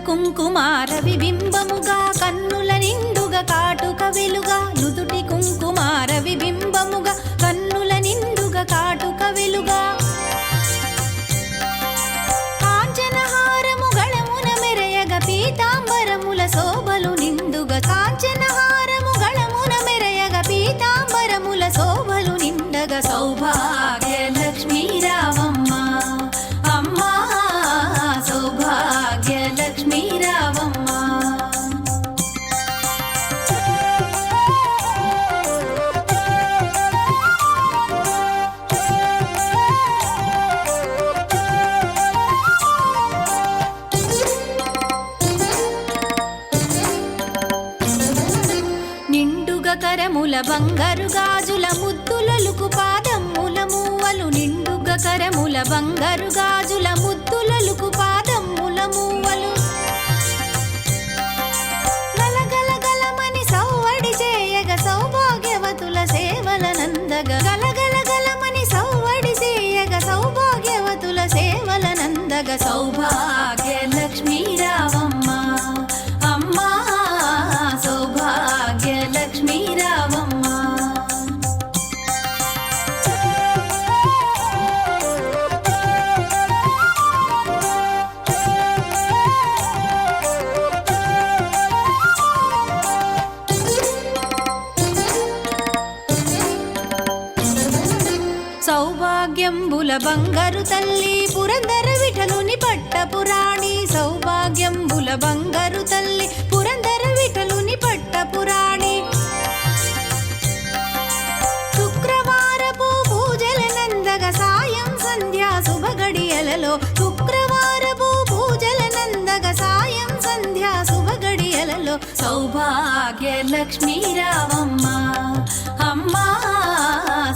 కుంకుమార విబింబముగా కన్నుల నిండుగా కాటుక వెలుగా నుదుటి కుంకుమార విబింబముగా కన్నుల నిండుగా కాటుక వెలుగా కాంచనహారము గళమున మెరయగ పీతాంబరముల శోభలు నిండుగా కాంచనహారము గళమున మెరయగ పీతాంబరముల శోభలు నిండగా సౌభాగ్య లక్ష్మీ రావమ్మ అమ్మా సౌభాగ్య లక్ష్మీ రావమ్మ నిండుగా కరముల బంగారు గాజుల ముద్దులలుకు పాదమ్ముల మూవలు నిండుగా కరముల బంగారు గాజుల ముద్దులలుకు పాదమ్ముల మూవలు గలగల గలమని సౌవడి చేయగ సౌభాగ్యవతుల సేవల నందగ గలగల గలమని సౌవడి చేయగ సౌభాగ్యవతుల సేవల నందగ సౌభాగ్య లక్ష్మీ రావమ్మ అమ్మా సౌభాగ్య లక్ష్మీ రావమ్మ సౌభాగ్యంబుల బంగారు తల్లి పురందర విఠలుని పట్టపురాణి సౌభాగ్యంబుల బంగారు తల్లి పురందర విఠలుని పట్టపురాణి శుక్రవారపు పూజల నందగ సాయం సంధ్యా శుభగడియలలో శుక్రవారపు పూజల నందగ సాయం సంధ్యా శుభగడియలలో సౌభాగ్య లక్ష్మీ రావమ్మ అమ్మా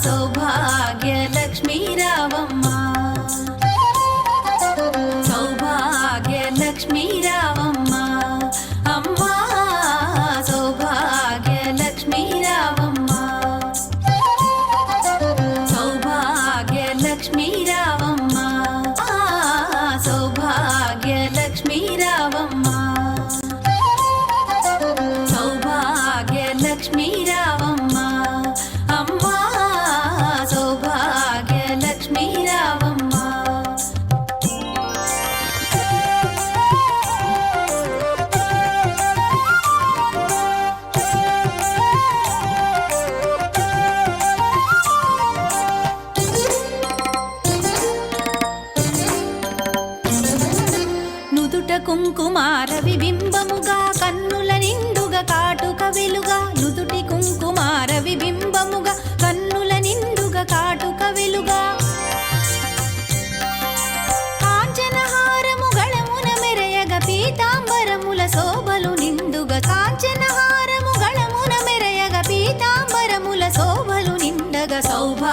సౌభాగ్య లక్ష్మీ రావమ్మ సౌభాగ్య లక్ష్మీ రావమ్మ అమ్మా సౌభాగ్య లక్ష్మీ రావమ్మ సౌభాగ్య లక్ష్మీ రావమ్మ సౌభాగ్య లక్ష్మీ రావమ్మ సౌభాగ్య లక్ష్మీ రావమ్మ అమ్మా సౌభాగ్య లక్ష్మీ రావమ్మ నుదుట కుంకుమార విబింబముగా కన్నుల నిండుగా కాటుక వెలుగా నుదుటి కుంకుమార విబింబముగా కన్నుల నిండుగా కాటుక వెలుగా కాంచనహారము గళమున మెరయగ పీతాంబరముల శోభలు నిండుగా కాంచనహారము గళమున మెరయగ పీతాంబరముల శోభలు నిండగా సౌభాగ్య